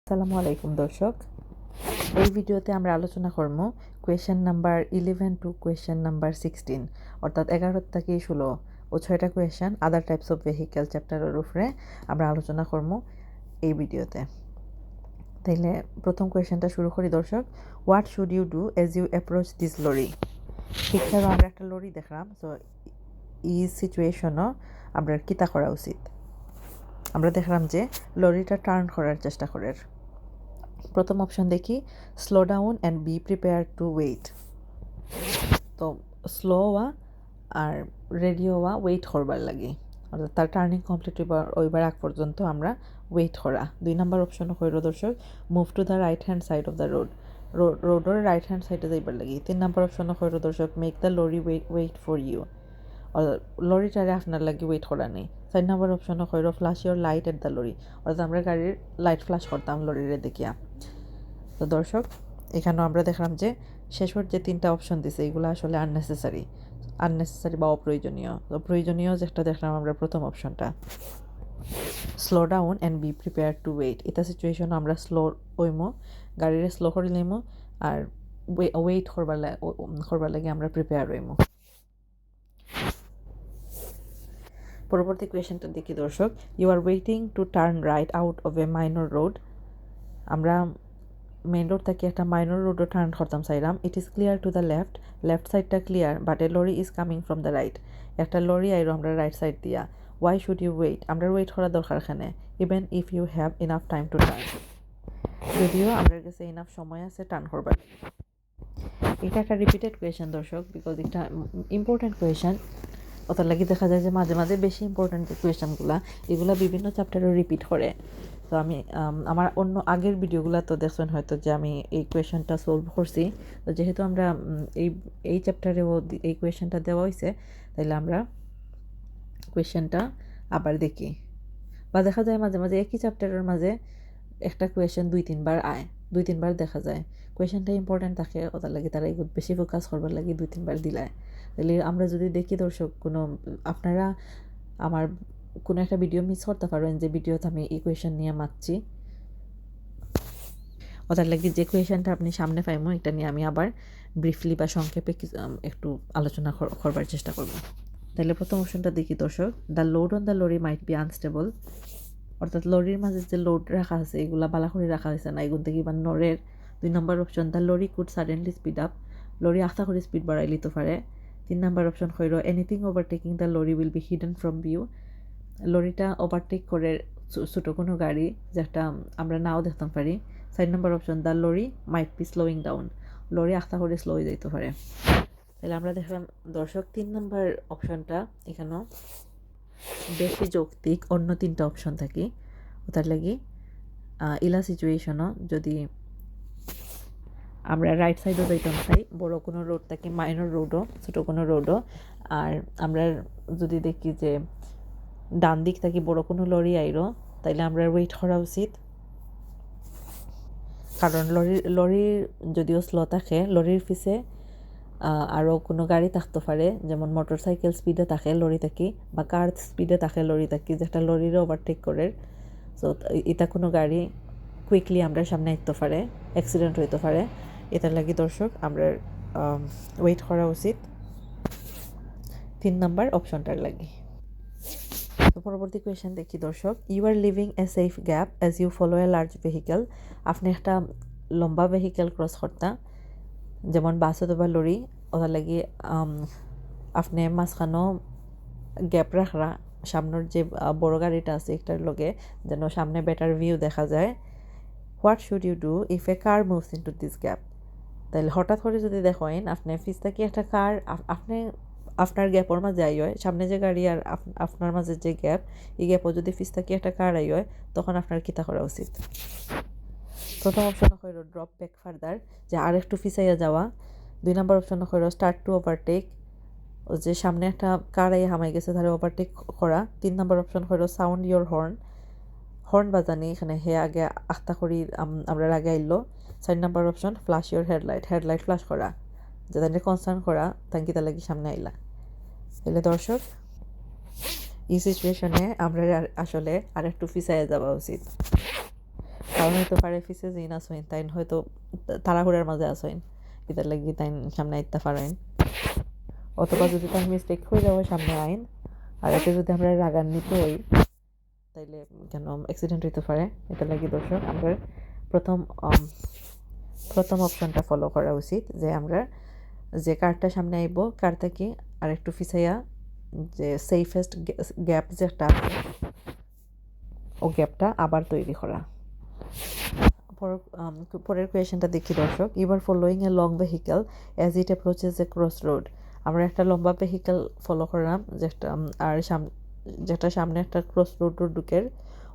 আসসালামু আলাইকুম দর্শক, এই ভিডিওতে আমরা আলোচনা করব question number 11 to question number 16 অর্থাৎ 11 থেকে 16 ও 6টা question other types of vehicle চ্যাপ্টারের উপরে আমরা আলোচনা করব এই ভিডিওতে। তাইলে প্রথম কোয়েশ্চেনটা শুরু করি দর্শক। What should you do as you approach this lorry? শিক্ষার আমরা একটা লরি দেখলাম, সো এই সিচুয়েশনও আমরা কিতা করা উচিত? আমরা দেখলাম যে লরিটা টার্ন করার চেষ্টা করে। প্রথম অপশন দেখি, slow down and be prepare to wait. তো স্লো হওয়া আর রেডি হওয়া ওয়েট করবার লাগে, অর্থাৎ তার টার্নিং কমপ্লিট ওইবার আগ পর্যন্ত আমরা ওয়েট করা। 2 নম্বর অপশন হইল দর্শক, move to the right hand side of the রোডের রাইট হ্যান্ড সাইডে যাইবার লাগে। 3 নম্বর অপশন হইল দর্শক, make the lorry wait for you, লরিটারে আপনার লাগে ওয়েট করা নেই। 4 নম্বর অপশন হইল flash your light at the lorry, অর্থাৎ আমরা গাড়ির লাইট ফ্লাশ করতাম লরিরে দেখিয়া। তো দর্শক, এখানেও আমরা দেখলাম যে শেষের যে 3টা অপশন দিছে এগুলো আসলে আননেসেসারি বা অপ্রয়োজনীয়। তো প্রয়োজনীয় যেটা দেখলাম আমরা প্রথম অপশনটা, slow down and be prepare to wait. এটা সিচুয়েশন আমরা স্লো হইমো, গাড়িরে স্লো করে লইমো আর ওয়েট করবার লাগে আমরা প্রিপেয়ার হইমো। পরবর্তী কোয়েশ্চেনটা দেখি দর্শক, you are waiting to turn right out of a minor road. আমরা মেইন রোড থেকে একটা মাইনর রোডও টার্ন করতাম চাইলাম। It is clear to the left সাইডটা clear, but a lorry is coming from the right. একটা লরি আইরো আমরা রাইট সাইড দিয়া। Why should you wait? আমরা ওয়েট করা দরকার এখানে, even if you have enough time to turn, যদিও আমাদের কাছে ইনাফ সময় আছে টার্ন করবার। এটা একটা রিপিটেড কোয়েশ্চেন দর্শক, বিকজ এটা ইম্পর্টেন্ট কোয়েশ্চেন। ওটার লাগি দেখা যায় যে মাঝে মাঝে বেশি ইম্পর্টেন্ট যে কোয়েশ্চেনগুলো এগুলো বিভিন্ন চ্যাপ্টারও রিপিট করে। তো আমি আমার অন্য আগের ভিডিওগুলো তো দেখছেন হয়তো যে আমি এই কোয়েশ্চেনটা সলভ করছি। তো যেহেতু আমরা এই চ্যাপ্টারেও এই কোয়েশ্চেনটা দেওয়া হয়েছে, তাইলে আমরা কোয়েশ্চেনটা আবার দেখি। বা দেখা যায় মাঝে মাঝে একই চ্যাপ্টারের মাঝে একটা কোয়েশ্চেন 2-3 বার আয়, 2-3 বার দেখা যায় কোয়েশ্চেনটা ইম্পর্টেন্ট থাকে, ওটার লাগে তারা এগুলো বেশি ফোকাস করবার লাগে 2-3 বার দিলায়। তাহলে আমরা যদি দেখি দর্শক, কোনো আপনারা আমার কোনো একটা ভিডিও মিস করতে পারেন যে ভিডিওতে আমি এই কোয়েশ্চেন নিয়ে মাতছি, ওটার লাগে যে কোয়েশ্চেনটা আপনি সামনে পাইমো এটা নিয়ে আমি আবার ব্রিফলি বা সংক্ষেপে একটু আলোচনা করবার চেষ্টা করব। তাহলে প্রথম অপশনটা দেখি দর্শক, the load on the lorry might be unstable, অর্থাৎ লরির মাঝে যে লোড রাখা আছে এগুলা বালা করে রাখা হয়েছে না, এগুন থেকে বা নরের। 2 নম্বর option, the lorry could suddenly speed up, lorry আস্তা করে স্পিড বাড়াই লিতে পারে। 3 নম্বর অপশন হইল anything overtaking the lorry will be hidden from view, লরিটা ওভারটেক করে ছোটো কোনো গাড়ি যেটা আমরা নাও দেখতে পারি। 4 নম্বর option, the lorry might be slowing down, lorry আস্তা করে স্লো হয়ে যাইতে পারে। তাহলে আমরা দেখলাম দর্শক 3 নম্বর অপশনটা এখানেও বেশি যৌক্তিক অন্য 3টা অপশন থাকি। ওটার লাগি ইলা সিচুয়েশনও যদি আমরা রাইট সাইডও যাইতাম চাই, বড় কোনো রোড থাকে, মাইনর রোডও ছোটো কোনো রোডও। আর আমরা যদি দেখি যে ডান দিক থেকে বড় কোনো লরি আইরো, তাইলে আমরা ওয়েট করা উচিত, কারণ লরির যদিও স্লো থাকে, লরির পিছে আরও কোনো গাড়ি থাকতে পারে, যেমন মোটর সাইকেল স্পিডে থাকে লরি থাকি, বা কার স্পিডে থাকে লরি থাকি, যেটা লরিরও ওভারটেক করে। সো এটা কোনো গাড়ি কুইকলি আমরা সামনে আসতে পারে, অ্যাক্সিডেন্ট হইতে পারে। এটার লাগি দর্শক আমরা ওয়েট করা উচিত 3 নম্বর অপশনটার লাগি। তো পরবর্তী কোয়েশ্চেন দেখি দর্শক, you are leaving a safe gap as you follow a large vehicle. আপনি একটা লম্বা ভেহিকেল ক্রস করতা, যেমন বাস অথবা লরি, ওটার লাগি আপনি মাঝখানেও গ্যাপ রাখরা সামনের যে বড় গাড়িটা আছে একটার লগে, যেন সামনে বেটার ভিউ দেখা যায়। What should you do if a car moves into this gap? তাহলে হঠাৎ করে যদি দেখেন আপনি ফিস থেকে একটা কার আপনি আপনার গ্যাপের মাঝে আই হয়, সামনে যে গাড়ি আর আপনার মাঝে যে গ্যাপ, এই গ্যাপও যদি ফিস থেকে একটা কার আই হয়, তখন আপনার কিতা করা উচিত? প্রথম অপশন হইল ড্রপ ব্যাক ফার্দার, যে আর একটু ফিসাইয়া যাওয়া। 2 নম্বর অপশন হইল স্টার্ট টু ওভারটেক, যে সামনে একটা কার আইয়া হামাই গেছে তাহলে ওভারটেক করা। 3 নম্বর অপশন হইল সাউন্ড ইয়োর হর্ন বাজানি, এখানে হে আগে আস্তা করি আমরা আগে আইলো। 4 নম্বর option flash your headlight flash করা, যে তাদের কনসার্ন করা তাঙ্কি তার লাগি সামনে আইলা। তাহলে দর্শক, এই সিচুয়েশনে আমরা আসলে আর একটু ফিসাইয়া যাওয়া উচিত। কারণ হইতে পারে ফিসে জিন আসইন তাই হয়তো তাড়াহুড়ার মাঝে আসইন এটার লাগি তাই সামনে আইতে পারেন, অথবা যদি তার মিস্টেক হয়ে যাওয়া সামনে আইন আর এতে যদি আমরা রাগান্বিত হই তাইলে কেন অ্যাক্সিডেন্ট হইতে পারে। এটা লাগি দর্শক আমরা প্রথম অপশনটা ফলো করা উচিত, যে আমরা যে কারটা সামনে আইব কার থেকে আর একটু ফিসাইয়া যে সেফেস্ট গ্যাপ যেটা আছে ও গ্যাপটা আবার তৈরি করা। পরের কোয়েশনটা দেখি দর্শক, you are following a long vehicle as it approaches a cross road. আমরা একটা লম্বা ভেহিকেল ফলো করলাম যেটা আর যেটা সামনে একটা ক্রস রোড ঢুকের।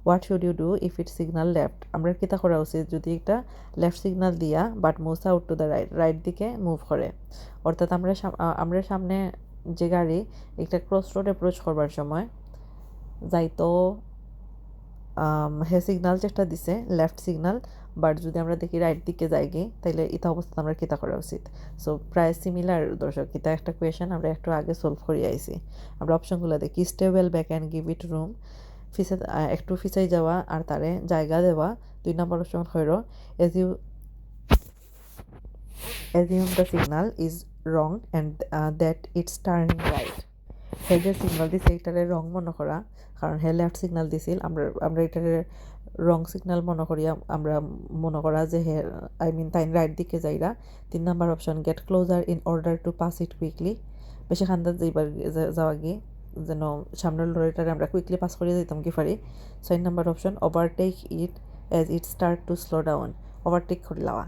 What should you do if it signal left? আমরা কিতা করা উচিত যদি একটা লেফট সিগনাল দিয়া but moves out to the right দিকে মুভ করে, অর্থাৎ আমরা সামনে যে গাড়ি একটা ক্রস রোড অ্যাপ্রোচ করবার সময় যাইতো হে সিগনাল যেটা দিছে লেফট সিগনাল, বাট যদি আমরা দেখি রাইট দিকে যাই গিয়ে তাইলে এটা অবস্থা আমরা কিতা করা উচিত। সো প্রায় সিমিলার দর্শক, এটা একটা কোয়েশন আমরা একটু আগে সলভ করে আইছি। আমরা অপশনগুলো দেখি, stay well back and give it room, একটু ফিসাই যাওয়া আর তারে জায়গা দেওয়া। 2 নম্বর অপশন হইল assume the signal is wrong and that it's turning right. হে যে সিগনাল দিছে এটারে রং মনে করা, কারণ হে লেফট সিগনাল দিছিল, আমরা এটারে রং সিগনাল মনে করিয়া আমরা মনে করা যে হে তাই রাইট দিকে যাইরা। 3 নম্বর option get closer in order to pass it quickly, বেশি খান্দাত যাওয়া গিয়ে যেন সামনের লরিটারে আমরা কুইকলি পাস করিয়ে যেতাম কি পারি। 6 নম্বর option overtake it as it start to slow down, overtake করে লওয়া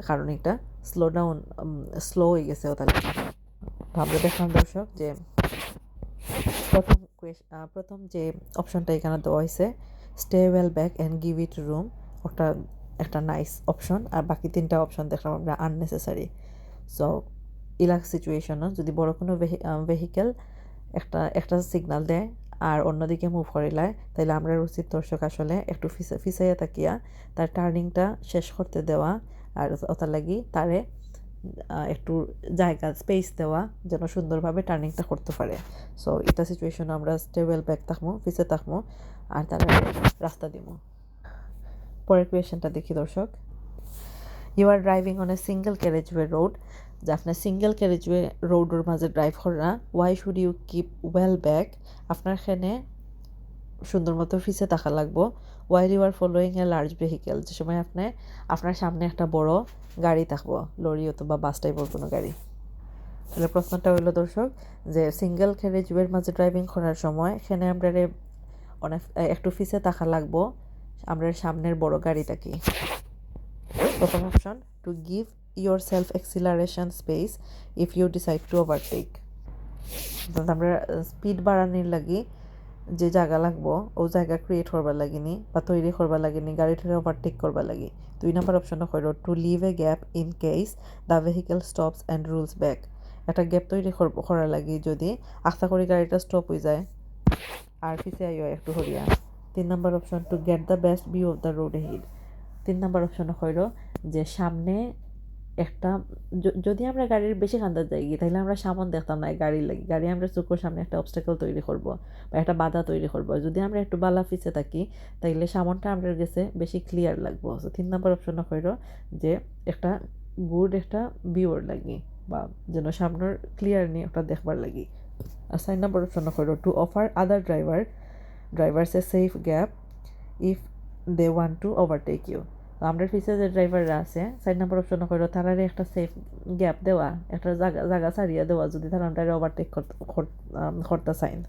কারণ এটা স্লো হয়ে গেছে। তাহলে আমরা দেখলাম দর্শক যে প্রথম যে অপশনটা এখানে দেওয়া হয়েছে stay well back and give it room, ওটা একটা নাইস অপশন, আর বাকি 3টা অপশন দেখলাম আমরা আননেসেসারি। সো ইলাক সিচুয়েশনও যদি বড় কোনো ভেহিকেল একটা সিগনাল দেয় আর অন্যদিকে মুভ করিলায় তাইলে আমরা উচিত দর্শক আসলে একটু ফিসাইয়া তাকিয়া তার টার্নিংটা শেষ করতে দেওয়া, আর ওটার লাগি তারে একটু জায়গা স্পেস দেওয়া যেন সুন্দরভাবে টার্নিংটা করতে পারে। সো এটা সিচুয়েশনে আমরা স্টেবল ব্যাক থাকবো, পিছে থাকবো আর তারা রাস্তা দিব। পরের কোয়েশনটা দেখি দর্শক, you are driving on a single carriageway road, যে আপনার সিঙ্গেল ক্যারেজওয়ে রোডের মাঝে ড্রাইভ করা। Why should you keep well back? আপনার এখানে সুন্দর মতো ফিসে থাকা লাগবো। While you are following a large vehicle, যে সময় আপনার সামনে একটা বড় গাড়ি থাকবো, লরি অথবা বাস টাইপের কোনো গাড়ি। তাহলে প্রশ্নটা হইলো দর্শক যে সিঙ্গেল ক্যারেজওয়ের মাঝে ড্রাইভিং করার সময় এখানে আমরা অনেক একটু ফিসে থাকা লাগবো আমরা সামনের বড় গাড়িটাকে। প্রথম option to give yourself acceleration space if you decide to overtake, আমরা স্পিড বাড়ানোর লাগি যে জায়গা লাগবো ও জায়গা ক্রিয়েট করবার লাগিনি বা তৈরি করবার লাগিনি গাড়িটারে ওভারটেক করবার লাগি। 2 নম্বর অপশন হইল to leave a gap in case the vehicle stops and rolls back, একটা গ্যাপ তৈরি করার লাগি যদি আস্তা করে গাড়িটা স্টপ হয়ে যায় আর পিছিয়ে আইও একটু হরিয়া। 3 নম্বর option to get the best view of the road ahead, 3 নম্বর অপশন হইল যে সামনে একটা যদি আমরা গাড়ির বেশি খান্দার যাই তাহলে আমরা সামন দেখতাম না গাড়ি আমরা চোখের সামনে একটা অবস্টাকেল তৈরি করব বা একটা বাধা তৈরি করব। যদি আমরা একটু বালা ফিসে থাকি তাইলে সামনটা আমরা গেছে বেশি ক্লিয়ার লাগবো। সো 3 নম্বর অপশন হইল যে একটা গুড একটা ভিউর লাগি বা যেন সামনের ক্লিয়ার নিয়ে ওটা দেখবার লাগি। আর 4 নম্বর অপশন হইল to offer other drivers a safe gap if they want to overtake you, আমরা পিছিয়ে যে ড্রাইভাররা আছে 4 নম্বর অপশন হইল তারারে একটা সেফ গ্যাপ দেওয়া, একটা জায়গা ছাড়িয়ে দেওয়া যদি তারা আমরা ওভারটেক করতে চাইন।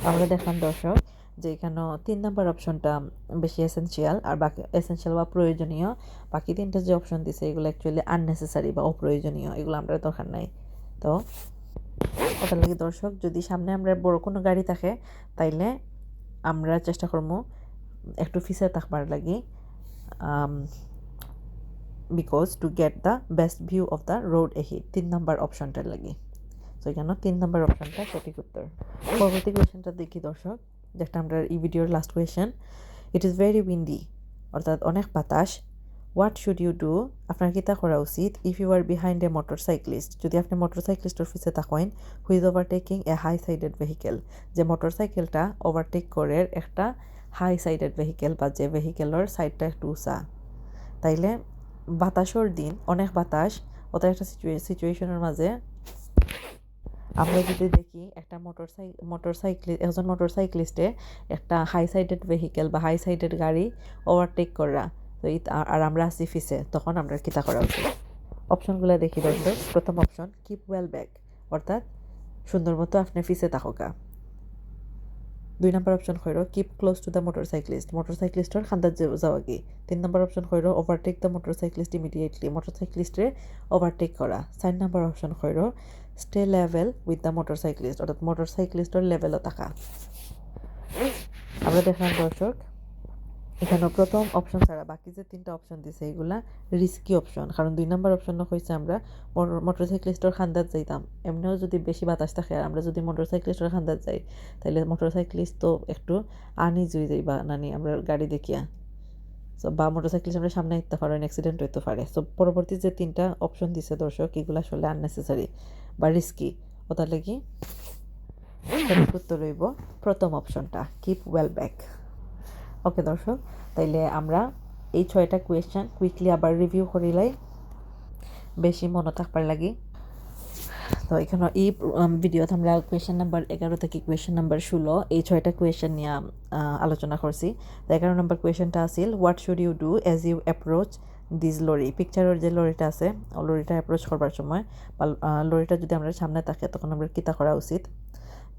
আমরা দেখলাম দর্শক যে এখানে 3 নম্বর অপশনটা বেশি এসেনশিয়াল আর বাকি এসেনশিয়াল বা প্রয়োজনীয়, বাকি 3টা যে অপশন দিছে এগুলো অ্যাকচুয়ালি আননেসেসারি বা অপ্রয়োজনীয়, এগুলো আমরা দরকার নাই। তো ওটার লাগে দর্শক যদি সামনে আমরা বড় কোনো গাড়ি থাকে তাইলে আমরা চেষ্টা করবো একটু ফিসে থাকবার লাগি because two get the best view of the road ahead, 3 নম্বর অপশনটার লাগি। সো এখানে 3 নম্বর অপশনটা সঠিক উত্তর। পরবর্তী কোয়েশনটা দেখি দর্শক, যেটা আমরা এই ভিডিওর last question, it is very windy, অর্থাৎ অনেক বাতাস। What should you do? আপনার কিতা করা উচিত if you are behind a motorcyclist, যদি আপনি মোটরসাইক্লিস্টের পিছে থাকেন who's overtaking a high sided vehicle, যে মোটরসাইকেলটা ওভারটেক করে একটা হাই সাইডেড ভেহিকেল বা যে ভেহিকেলের সাইডটা একটু উঁচা, তাইলে বাতাসর দিন অনেক বাতাস, ওটা একটা সিচুয়েশনের মাঝে আমরা যদি দেখি একটা একজন মোটরসাইক্লিস্টে একটা হাই সাইডেড ভেহিকেল বা হাই সাইডেড গাড়ি ওভারটেক করা, তো আর আমরা আসি ফিসে, তখন আমরা কিতা করা উচিত? অপশনগুলো দেখি দর্শক। প্রথম অপশন কিপ ওয়েল ব্যাক, অর্থাৎ সুন্দর মতো আপনি ফিসে থাকা। 2 নম্বর অপশন হইল কিপ ক্লোজ টু দ্য মোটরসাইক্লিস্টর খান্দার যাওয়া কি। 3 নম্বর অপশন হইল ওভারটেক দ্য মোটরসাইক্লিস্ট ইমিডিয়েটলি, মোটরসাইক্লিস্টে ওভারটেক করা। 4 নম্বর অপশন হইল স্টে লেভেল উইথ দ্য মোটরসাইক্লিস্ট, অর্থাৎ মোটরসাইক্লিস্টর লেভেলও থাকা। আমরা দেখলাম দর্শক এখানে প্রথম অপশন ছাড়া বাকি যে 3টা অপশন দিছে এগুলা রিস্কি অপশন, কারণ 2 নম্বর অপশন হয়েছে আমরা মোটরসাইক্লিস্টর খান্দাত যাইতাম। এমনিও যদি বেশি বাতাস থাকে আর আমরা যদি মোটরসাইক্লিস্টর খান্দাত যাই, তাহলে মোটরসাইক্লিস্ট তো একটু আনইজি হয়ে যাইবা নানি আমরা গাড়ি দেখিয়া, সো বা মোটরসাইক্লিস্ট আমরা সামনে আসতে পারেন, অ্যাক্সিডেন্ট হইতে পারে। সো পরবর্তী যে 3টা অপশন দিছে দর্শক এগুলো আসলে আননেসেসারি বা রিস্কি, ওটার লাগি সঠিক উত্তর রইব প্রথম অপশনটা কিপ ওয়েল ব্যাক। ওকে দর্শক, তাইলে আমরা এই 6টা কোয়েশ্চেন কুইকলি আবার রিভিউ করিলাই বেশি মনে থাকবার লাগি। তো এখানে এই ভিডিওতে আমরা কোয়েশ্চেন নাম্বার 11 থেকে কোয়েশ্চেন নাম্বার 16 এই 6টা কোয়েশ্চেন নিয়ে আলোচনা করছি। তো 11 নম্বর কোয়েশ্চেনটা আছিল what should you do as you approach this lorry. পিকচারের যে লরিটা আছে লরিটা অ্যাপ্রোচ করবার সময় বা লরিটা যদি আমরা সামনে থাকে তখন আমরা কিতা করা উচিত।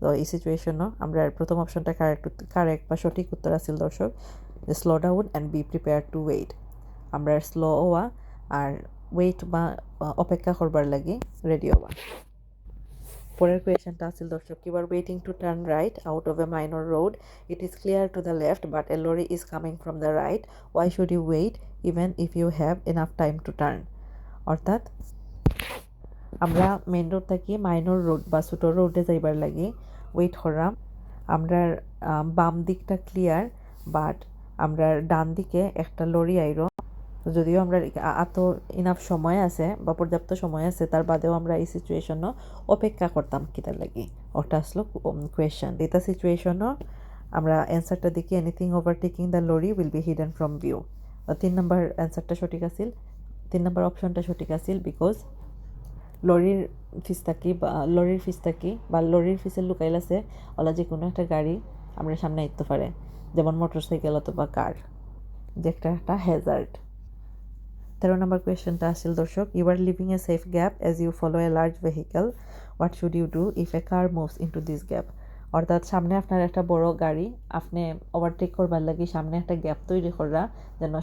তো এই সিচুয়েশনও আমরা প্রথম অপশনটা কারেক্ট বা সঠিক উত্তর আছিল দর্শক, যে slow down and be prepare to wait. আমরা স্লো হওয়া আর ওয়েট বা অপেক্ষা করবার লাগি রেডি হওয়া। পরের কোয়েশনটা আছিল দর্শক you are waiting to turn right out of a minor road, it is clear to the left but a lorry is coming from the right, why should you wait even if you have enough time to turn. অর্থাৎ আমরা main road থেকে minor road বা ছোটো রোডে যাইবার লাগি wait করাম। আমরা বাম দিকটা ক্লিয়ার বাট আমরা ডান দিকে একটা লরি আইরো, যদিও আমরা এত ইনাফ সময় আছে বা পর্যাপ্ত সময় আছে তার বাদেও আমরা এই সিচুয়েশনও অপেক্ষা করতাম কিতার লাগি, ওটা আসলো কোয়েশ্চেন। এটা সিচুয়েশনও আমরা অ্যান্সারটা দেখি anything overtaking the lorry will be hidden from view. 3 নম্বর অ্যান্সারটা সঠিক আছিল, 3 নম্বর অপশনটা সঠিক আছিল বিকজ লরির ফিসের লুকাইল আছে ওলা যে কোনো একটা গাড়ি আমরা সামনে আইতে পারে, যেমন মোটরসাইকেল অথবা কার, যে একটা হ্যাজার্ড। 13 নম্বর কোয়েশ্চেনটা আসছিল দর্শক you are leaving a safe gap as you follow a large vehicle, what should you do if a car moves into this gap. অর্থাৎ সামনে আপনার একটা বড় গাড়ি আপনি ওভারটেক করবার লাগি সামনে একটা গ্যাপ তৈরি করা, যেন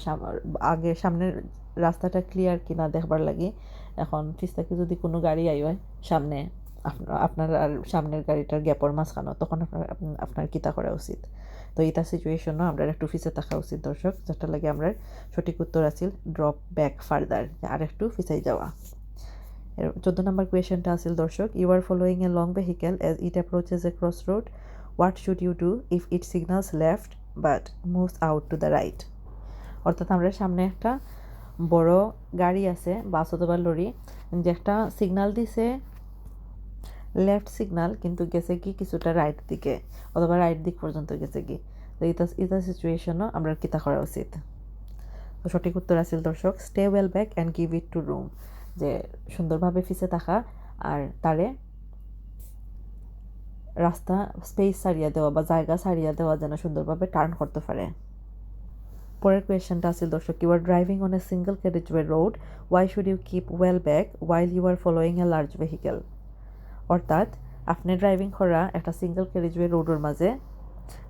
আগে সামনের রাস্তাটা ক্লিয়ার কিনা দেখবার লাগি। এখন ফিসটাকে যদি কোনো গাড়ি হয় সামনে আপনার আর সামনের গাড়িটার গ্যাপর মাঝখানো, তখন আপনার কিতা করা উচিত। তো এটা সিচুয়েশনও আমরা একটু ফিসে থাকা উচিত দর্শক, যেটা লাগে আমরা সঠিক উত্তর আছিল ড্রপ ব্যাক ফার্দার, আর একটু ফিসাই যাওয়া। 14 নম্বর কোয়েশ্চেনটা আছিল দর্শক you are following a long vehicle as it approaches a cross road, what should you do if it signals left but moves out to the right. অর্থাৎ আমরা সামনে একটা বড় গাড়ি আছে বাস অথবা লরি, যে একটা সিগনাল দিছে লেফট সিগনাল কিন্তু গেছে কি কিছুটা রাইট দিকে অথবা রাইট দিক পর্যন্ত গেছে কি। তো এটা সিচুয়েশনও আমরা কিতা করা উচিত। তো সঠিক উত্তর আছিল দর্শক stay well back and give it to room, যে সুন্দরভাবে ফিসে থাকা আর তারে রাস্তা স্পেস ছাড়িয়ে দেওয়া বা জায়গা ছাড়িয়ে দেওয়া যেন সুন্দরভাবে টার্ন করতে পারে। পরের কোয়েশ্চেনটা আছিল দর্শক you are driving on a single carriageway road, why should you keep well back while you are following a large vehicle. অর্থাৎ আপনি ড্রাইভিং করা একটা সিঙ্গল ক্যারেজওয়ে রোডের মাঝে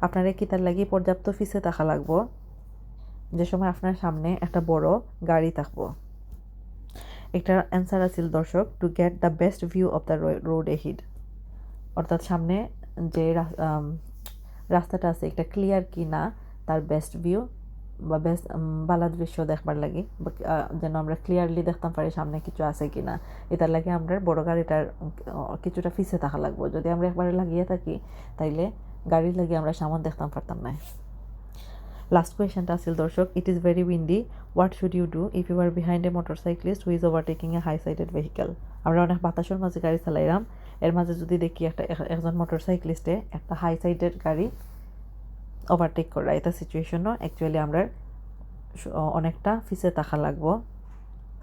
আপনার কিতার লাগি পর্যাপ্ত ফিসে থাকা লাগবো যে সময় আপনার সামনে একটা বড় গাড়ি থাকবো। একটা অ্যান্সার আছিল দর্শক to get the best view of the road ahead, অর্থাৎ সামনে যে রাস্তাটা আছে একটা ক্লিয়ার কি না তার বেস্ট ভিউ বা বেস্ট বালা দৃশ্য দেখবার লাগে, যেন আমরা ক্লিয়ারলি দেখতাম পারি সামনে কিছু আছে কি না। এটার লাগে আমরা বড় গাড়িটার কিছুটা ফিসে থাকা লাগবো, যদি আমরা একবারে লাগিয়ে থাকি তাইলে গাড়ির লাগে আমরা সামনে দেখতাম পারতাম না। লাস্ট কোয়েশ্চেনটা আছিল দর্শক it is very windy, what should you do if you are behind a motorcyclist who is overtaking a high sided vehicle. আমরা অনেক বাতাসের মাঝে গাড়ি চালাইলাম, এর মাঝে যদি দেখি একজন মোটরসাইক্লিস্টে একটা হাই সাইডেড গাড়ি ওভারটেক করা এটা সিচুয়েশনও অ্যাকচুয়ালি আমরা অনেকটা ফিসে থাকা লাগবো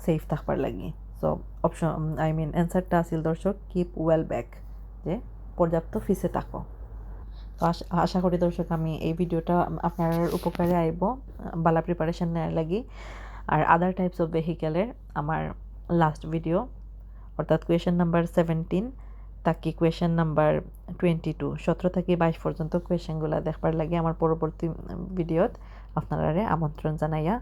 সেফ থাকবার লাগি। সো অপশন অ্যান্সারটা আছিল দর্শক কিপ ওয়েল ব্যাক, যে পর্যাপ্ত ফিসে থাকো। তো আশা করি দর্শক আমি এই ভিডিওটা আপনার উপকারে আইব বালা প্রিপারেশন নেওয়ার লাগি। আর আদার টাইপস অফ ভেহিকেলের আমার লাস্ট ভিডিও অর্থাৎ কোয়েশন নাম্বার 17 তাকি কোয়েশন নাম্বার 22 17 থেকে 22 পর্যন্ত কোয়েশনগুলো দেখবার লাগে আমার পরবর্তী ভিডিওত আপনারা আমন্ত্রণ জানাইয়া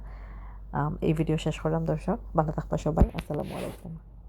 এই ভিডিও শেষ করলাম দর্শক। ভালো থাকবা সবাই। আসসালামু আলাইকুম।